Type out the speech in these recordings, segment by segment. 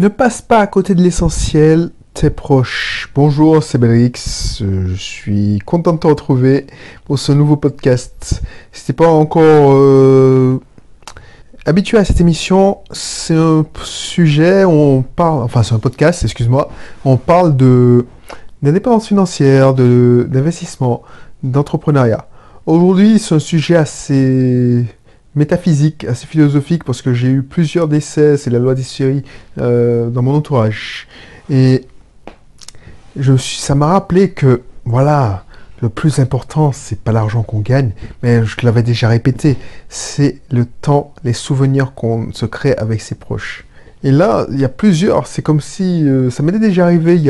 Ne passe pas à côté de l'essentiel, tes proches. Bonjour, c'est Belrix. Je suis content de te retrouver pour ce nouveau podcast. Si t'es pas encore habitué à cette émission, c'est un sujet où on parle, enfin c'est un podcast, excuse-moi, on parle de d'indépendance financière, d'investissement, d'entrepreneuriat. Aujourd'hui, c'est un sujet assez métaphysique, assez philosophique, parce que j'ai eu plusieurs décès, c'est la loi des séries, dans mon entourage. Et ça m'a rappelé que, voilà, le plus important, c'est pas l'argent qu'on gagne, mais je te l'avais déjà répété, c'est le temps, les souvenirs qu'on se crée avec ses proches. Et là, il y a plusieurs, c'est comme si ça m'était déjà arrivé,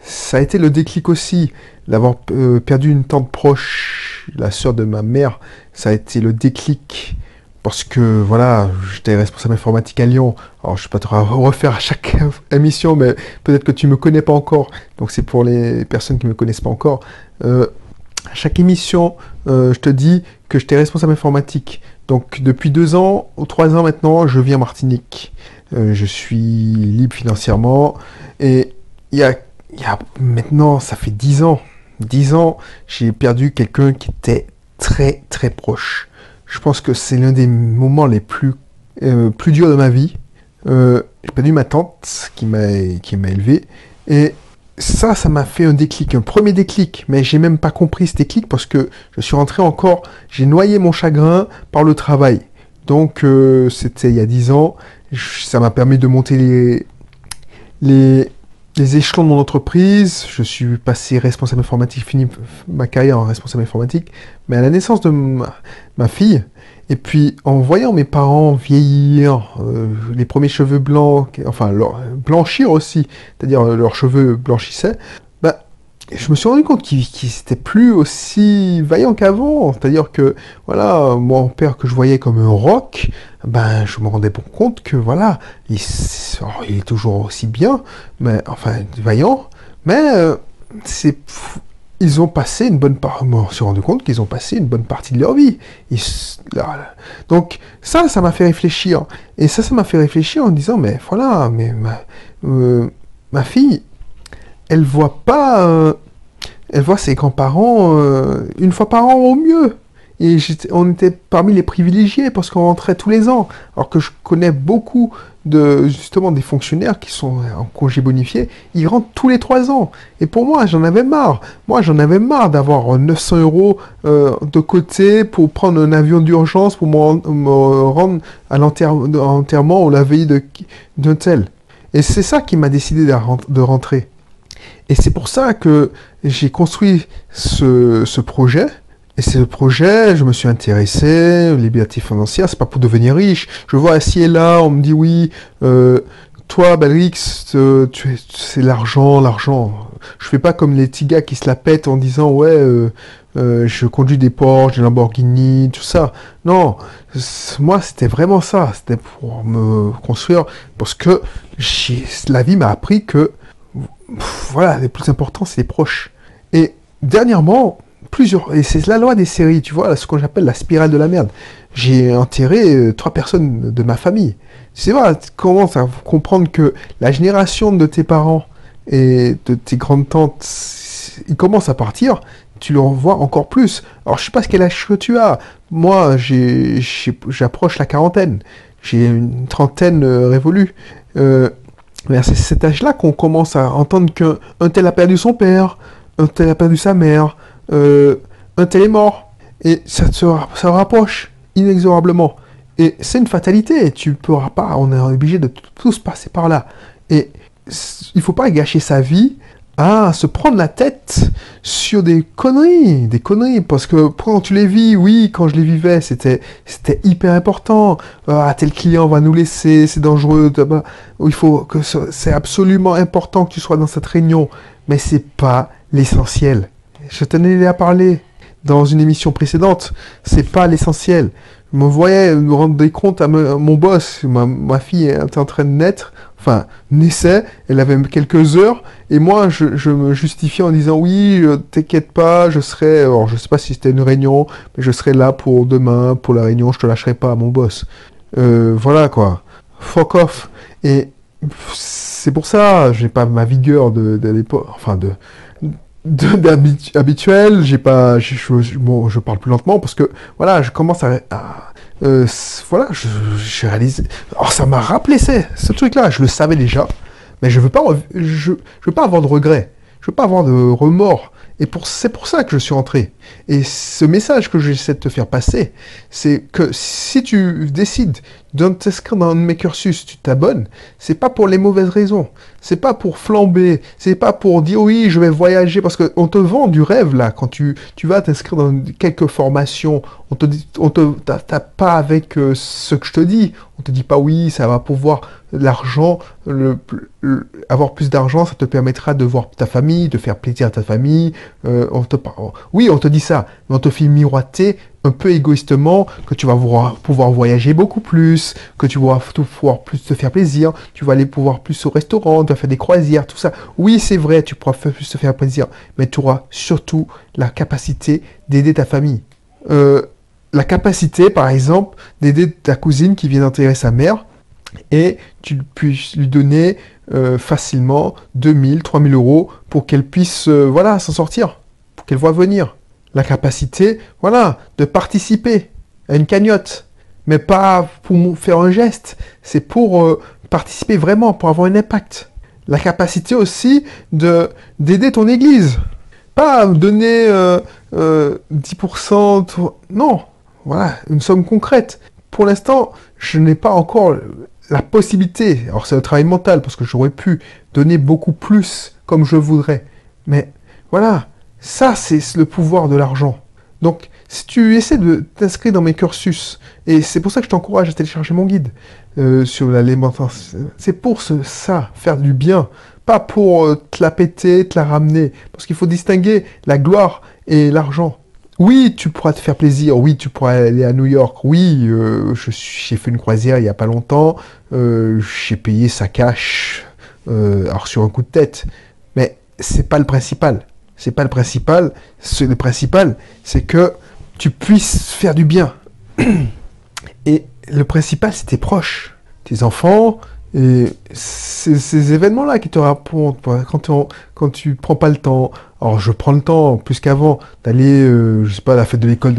ça a été le déclic aussi, d'avoir perdu une tante proche, la sœur de ma mère, ça a été le déclic. Parce que voilà, j'étais responsable informatique à Lyon. Alors je ne vais pas te refaire à chaque émission, mais peut-être que tu me connais pas encore. Donc c'est pour les personnes qui me connaissent pas encore. À chaque émission, je te dis que j'étais responsable informatique. Donc depuis 2 ans ou 3 ans maintenant, je vis en Martinique. Je suis libre financièrement. Et il y a maintenant, ça fait 10 ans. 10 ans, j'ai perdu quelqu'un qui était très très proche. Je pense que c'est l'un des moments les plus durs de ma vie. J'ai perdu ma tante qui m'a élevé. Et ça m'a fait un déclic, un premier déclic. Mais j'ai même pas compris ce déclic parce que je suis rentré encore, j'ai noyé mon chagrin par le travail. Donc c'était il y a 10 ans. Ça m'a permis de monter les, les échelons de mon entreprise. Je suis passé responsable informatique, fini ma carrière en responsable informatique. Mais à la naissance de ma fille, et puis en voyant mes parents vieillir, les premiers cheveux blancs, enfin blanchir aussi, c'est-à-dire leurs cheveux blanchissaient, bah, je me suis rendu compte qu'ils n'étaient plus aussi vaillants qu'avant. C'est-à-dire que, voilà, mon père que je voyais comme un roc, ben, je me rendais compte que, voilà, il est toujours aussi bien, mais, enfin, vaillant, mais c'est, ils ont passé une bonne partie, je me suis rendu compte qu'ils ont passé une bonne partie de leur vie. Donc, ça m'a fait réfléchir. Et ça m'a fait réfléchir en disant, mais voilà, ma fille, elle voit pas, elle voit ses grands-parents une fois par an au mieux. Et on était parmi les privilégiés parce qu'on rentrait tous les ans. Alors que je connais beaucoup justement des fonctionnaires qui sont en congé bonifié, ils rentrent tous les 3 ans. Et pour moi, j'en avais marre. Moi, j'en avais marre d'avoir 900 euros de côté pour prendre un avion d'urgence pour me rendre à l'enterrement ou la veille d'un tel. Et c'est ça qui m'a décidé de rentrer. Et c'est pour ça que j'ai construit ce projet. Et ce projet, je me suis intéressé, liberté financière, c'est pas pour devenir riche. Je vois ici et là, on me dit oui, toi, Belrix, c'est l'argent, l'argent. Je fais pas comme les petits gars qui se la pètent en disant ouais, je conduis des Porsche, des Lamborghini, tout ça. Non, moi c'était vraiment ça, c'était pour me construire, parce que la vie m'a appris que voilà, le plus important, c'est les proches. Et dernièrement, et c'est la loi des séries, tu vois, ce qu'on appelle la spirale de la merde. J'ai enterré 3 personnes de ma famille. C'est vrai, tu commences à comprendre que la génération de tes parents et de tes grandes tantes, ils commencent à partir, tu le vois encore plus. Alors, je sais pas quel âge que tu as. Moi, j'approche la quarantaine. J'ai une trentaine révolue. Mais c'est cet âge-là qu'on commence à entendre qu'un tel a perdu son père, un tel a perdu sa mère, un tel est mort. Et ça rapproche inexorablement. Et c'est une fatalité, tu ne pourras pas, on est obligé de tous passer par là. Et il ne faut pas gâcher sa vie à se prendre la tête sur des conneries, parce que quand tu les vis, oui, quand je les vivais, c'était hyper important. Ah, tel client va nous laisser, c'est dangereux. C'est absolument important que tu sois dans cette réunion, mais c'est pas l'essentiel. Je tenais à parler dans une émission précédente, c'est pas l'essentiel. Je me rendais compte à mon boss, ma fille était en train de naître, enfin, naissait, elle avait quelques heures, et moi, je me justifiais en disant, oui, t'inquiète pas, je serai, alors je sais pas si c'était une réunion, mais je serai là pour demain, pour la réunion, je te lâcherai pas, mon boss. Voilà, quoi. Fuck off. Et C'est pour ça, j'ai pas ma vigueur de l'époque, enfin habituelle, j'ai pas, bon, je parle plus lentement parce que voilà, je commence voilà, je réalise. Alors ça m'a rappelé ce truc-là, je le savais déjà, mais je veux pas, je veux pas avoir de regrets, je veux pas avoir de remords. C'est pour ça que je suis entré. Et ce message que j'essaie de te faire passer, c'est que si tu décides de t'inscrire dans un de mes cursus, tu t'abonnes, c'est pas pour les mauvaises raisons. C'est pas pour flamber. C'est pas pour dire oui, je vais voyager. Parce qu'on te vend du rêve, là, quand tu vas t'inscrire dans quelques formations. On te dit, t'as pas avec ce que je te dis. On te dit pas oui, ça va pouvoir l'argent, avoir plus d'argent, ça te permettra de voir ta famille, de faire plaisir à ta famille. Oui, on te dit ça, mais on te fait miroiter un peu égoïstement que tu vas pouvoir voyager beaucoup plus, que tu vas pouvoir plus te faire plaisir, tu vas aller pouvoir plus au restaurant, tu vas faire des croisières, tout ça. Oui, c'est vrai, tu pourras plus te faire plaisir, mais tu auras surtout la capacité d'aider ta famille. La capacité, par exemple, d'aider ta cousine qui vient d'enterrer sa mère, et tu puisses lui donner facilement 2000, 3000 euros pour qu'elle puisse voilà, s'en sortir, pour qu'elle voit venir. La capacité, voilà, de participer à une cagnotte, mais pas pour faire un geste, c'est pour participer vraiment, pour avoir un impact. La capacité aussi d'aider ton église, pas donner 10%, non, voilà, une somme concrète. Pour l'instant, je n'ai pas encore la possibilité, alors c'est un travail mental, parce que j'aurais pu donner beaucoup plus comme je voudrais, mais voilà, ça c'est le pouvoir de l'argent. Donc, si tu essaies de t'inscrire dans mes cursus, et c'est pour ça que je t'encourage à télécharger mon guide sur l'alimentation, c'est pour ça, faire du bien, pas pour te la péter, te la ramener, parce qu'il faut distinguer la gloire et l'argent. Oui, tu pourras te faire plaisir. Oui, tu pourras aller à New York. Oui, j'ai fait une croisière il n'y a pas longtemps. J'ai payé sa cash, alors sur un coup de tête. Mais c'est pas le principal. C'est pas le principal. Le principal, c'est que tu puisses faire du bien. Et le principal, c'est tes proches, tes enfants. Et ces événements-là qui te rapportent quand tu prends pas le temps. Alors je prends le temps plus qu'avant d'aller, je sais pas, à la fête de l'école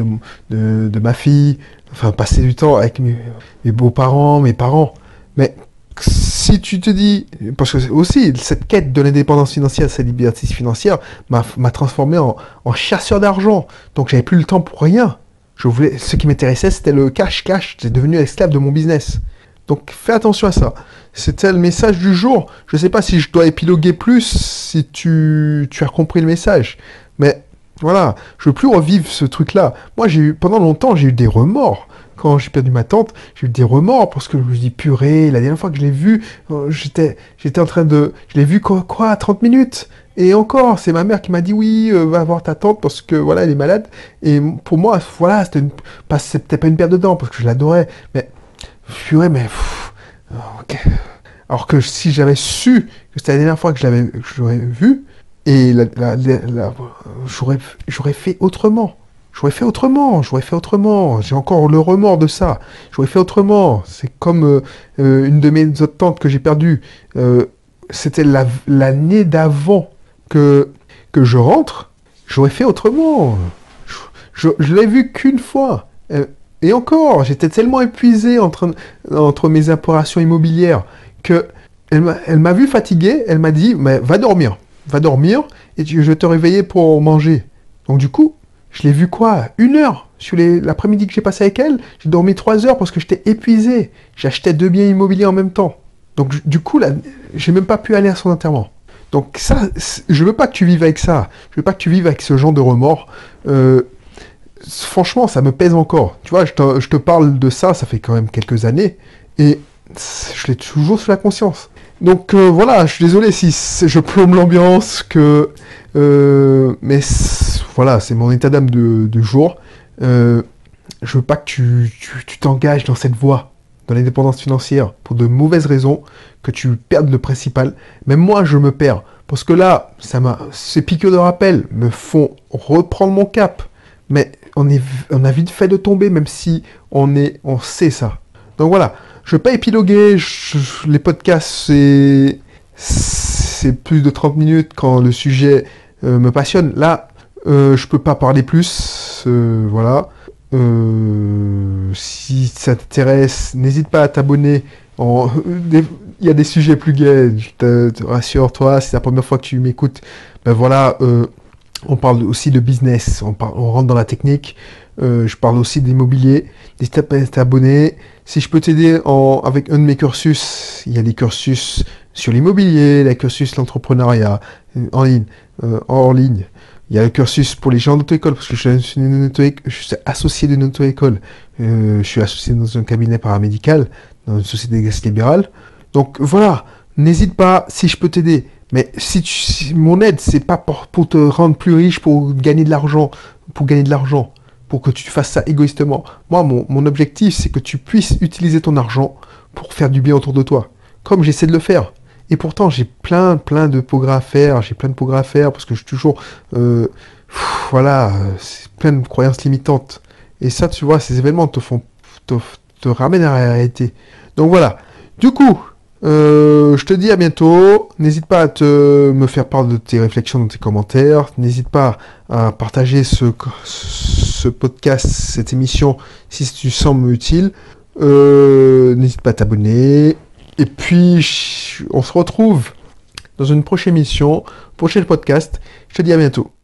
de ma fille, enfin passer du temps avec mes beaux-parents, mes parents. Mais si tu te dis, parce que aussi cette quête de l'indépendance financière, cette liberté financière m'a transformé en chasseur d'argent. Donc j'avais plus le temps pour rien. Ce qui m'intéressait, c'était le cash. J'étais devenu esclave de mon business. Donc fais attention à ça. C'était le message du jour. Je ne sais pas si je dois épiloguer plus, si tu as compris le message. Mais voilà, je ne veux plus revivre ce truc-là. Moi, pendant longtemps, j'ai eu des remords. Quand j'ai perdu ma tante, j'ai eu des remords parce que je me dis purée, la dernière fois que je l'ai vue, j'étais en train de... Je l'ai vue quoi, 30 minutes. Et encore, c'est ma mère qui m'a dit oui, va voir ta tante parce que voilà, elle est malade. Et pour moi, voilà, c'était pas une paire de dents parce que je l'adorais. Mais purée, mais... ok. Alors que si j'avais su que c'était la dernière fois que je l'aurais vu, et j'aurais fait autrement. J'aurais fait autrement. J'ai encore le remords de ça. J'aurais fait autrement. C'est comme une de mes autres tantes que j'ai perdue. C'était l'année d'avant que je rentre. J'aurais fait autrement. Je l'ai vue qu'une fois. Et encore, j'étais tellement épuisé entre mes opérations immobilières que elle m'a vu fatigué, elle m'a dit mais va dormir et je vais te réveiller pour manger. Donc du coup, je l'ai vu quoi 1 heure sur l'après-midi que j'ai passé avec elle, j'ai dormi 3 heures parce que j'étais épuisé. J'achetais 2 biens immobiliers en même temps. Donc du coup, là, j'ai même pas pu aller à son enterrement. Donc ça, je veux pas que tu vives avec ça. Je veux pas que tu vives avec ce genre de remords. Franchement, ça me pèse encore. Tu vois, je te parle de ça, ça fait quand même quelques années, et je l'ai toujours sous la conscience. Donc voilà, je suis désolé si je plombe l'ambiance, mais voilà, c'est mon état d'âme de jour. Je veux pas que tu t'engages dans cette voie, dans l'indépendance financière, pour de mauvaises raisons, que tu perdes le principal. Même moi, je me perds. Parce que là, ces piqûres de rappel me font reprendre mon cap. Mais on a vite fait de tomber, même si on sait ça. Donc voilà, Je vais pas épiloguer. Les podcasts, c'est plus de 30 minutes quand le sujet me passionne. Là, je peux pas parler plus. Voilà. Si ça t'intéresse, n'hésite pas à t'abonner. Il y a des sujets plus gays, rassure-toi, c'est la première fois que tu m'écoutes. Ben voilà, on parle aussi de business, on rentre dans la technique. Je parle aussi d'immobilier. N'hésite pas à t'abonner. Si je peux t'aider avec un de mes cursus, il y a des cursus sur l'immobilier, les cursus l'entrepreneuriat en ligne, hors ligne. Il y a le cursus pour les gens d'auto-école, parce que je suis associé d'une auto-école. Je suis associé dans un cabinet paramédical, dans une société d'exercice libérale. Donc voilà, n'hésite pas si je peux t'aider. Mais si mon aide, c'est pas pour te rendre plus riche, pour gagner de l'argent, pour que tu fasses ça égoïstement. Moi, mon objectif, c'est que tu puisses utiliser ton argent pour faire du bien autour de toi, comme j'essaie de le faire. Et pourtant, j'ai plein de progrès à faire. Parce que je suis toujours, voilà, c'est plein de croyances limitantes. Et ça, tu vois, ces événements te ramènent à la réalité. Donc voilà. Du coup, je te dis à bientôt. N'hésite pas à me faire part de tes réflexions dans tes commentaires. N'hésite pas à partager ce podcast, cette émission, si tu sembles utile. N'hésite pas à t'abonner. Et puis, on se retrouve dans une prochaine émission, prochain podcast. Je te dis à bientôt.